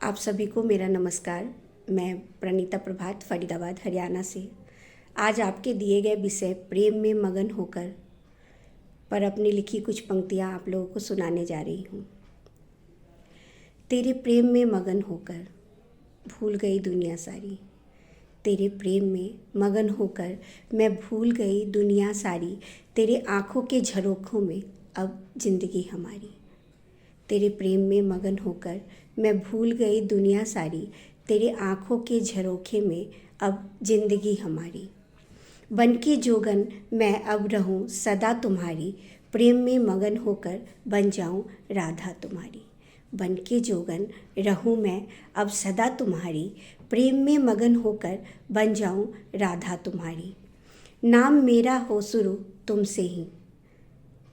आप सभी को मेरा नमस्कार। मैं प्रणीता प्रभात फरीदाबाद हरियाणा से आज आपके दिए गए विषय प्रेम में मगन होकर पर अपनी लिखी कुछ पंक्तियाँ आप लोगों को सुनाने जा रही हूँ। तेरे प्रेम में मगन होकर भूल गई दुनिया सारी। तेरे प्रेम में मगन होकर मैं भूल गई दुनिया सारी। तेरे आँखों के झरोखों में अब जिंदगी हमारी। तेरे प्रेम में मगन होकर मैं भूल गई दुनिया सारी। तेरे आँखों के झरोखे में अब जिंदगी हमारी। बन के जोगन मैं अब रहूं सदा तुम्हारी। प्रेम में मगन होकर बन जाऊं राधा तुम्हारी। बन के जोगन रहूं मैं अब सदा तुम्हारी। प्रेम में मगन होकर बन जाऊं राधा तुम्हारी। नाम मेरा हो शुरू तुमसे ही।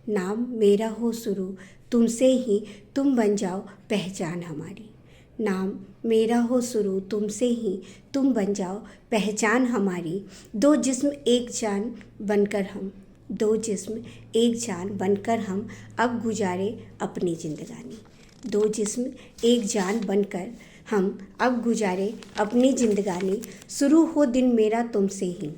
नाम मेरा हो शुरू तुमसे ही, तुम बन जाओ पहचान हमारी। नाम मेरा हो शुरू तुमसे ही, तुम बन जाओ पहचान हमारी। दो जिस्म एक जान बनकर हम, दो जिस्म एक जान बनकर हम अब गुजारे अपनी जिंदगानी। दो जिस्म एक जान बनकर हम अब गुजारे अपनी जिंदगानी। शुरू हो दिन मेरा तुमसे ही,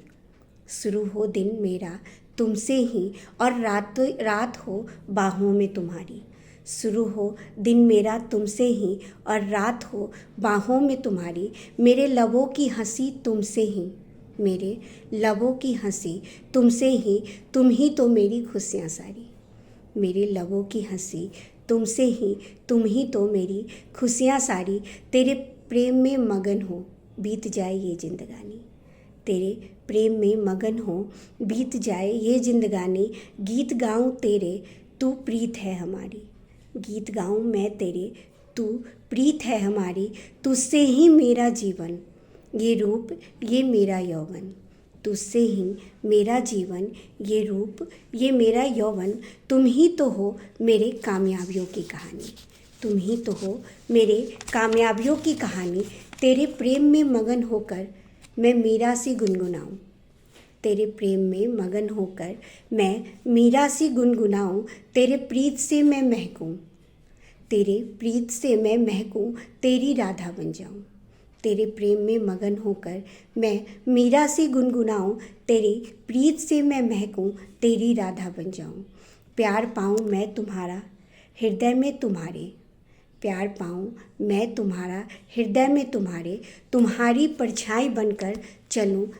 शुरू हो दिन मेरा तुमसे ही, और रात हो बाहों में तुम्हारी। शुरू हो दिन मेरा तुमसे ही और रात हो बाहों में तुम्हारी। मेरे लबों की हंसी तुमसे ही, मेरे लबों की हंसी तुमसे ही, तुम ही तो मेरी खुशियाँ सारी। मेरे लबों की हंसी तुमसे ही, तुम ही तो मेरी खुशियाँ सारी। तेरे प्रेम में मगन हो बीत जाए ये जिंदगानी। तेरे प्रेम में मगन हो बीत जाए ये जिंदगानी। गीत गाऊं तेरे तू प्रीत है हमारी। गीत गाऊं मैं तेरे तू प्रीत है हमारी। तुझसे ही मेरा जीवन ये रूप ये मेरा यौवन। तुझसे ही मेरा जीवन ये रूप ये मेरा यौवन। तुम ही तो हो मेरे कामयाबियों की कहानी। तुम ही तो हो मेरे कामयाबियों की कहानी। तेरे प्रेम में मगन होकर मैं मीरा सी गुनगुनाऊं। तेरे प्रेम में मगन होकर मैं मीरा सी गुनगुनाऊं। तेरे प्रीत से मैं महकूं, तेरे प्रीत से मैं महकूं, तेरी राधा बन जाऊं। तेरे प्रेम में मगन होकर मैं मीरा सी गुनगुनाऊं। तेरी प्रीत से मैं महकूं, तेरी राधा बन जाऊं। प्यार पाऊं मैं तुम्हारा हृदय में तुम्हारे। प्यार पाऊं मैं तुम्हारा हृदय में तुम्हारे। तुम्हारी परछाई बनकर चलूं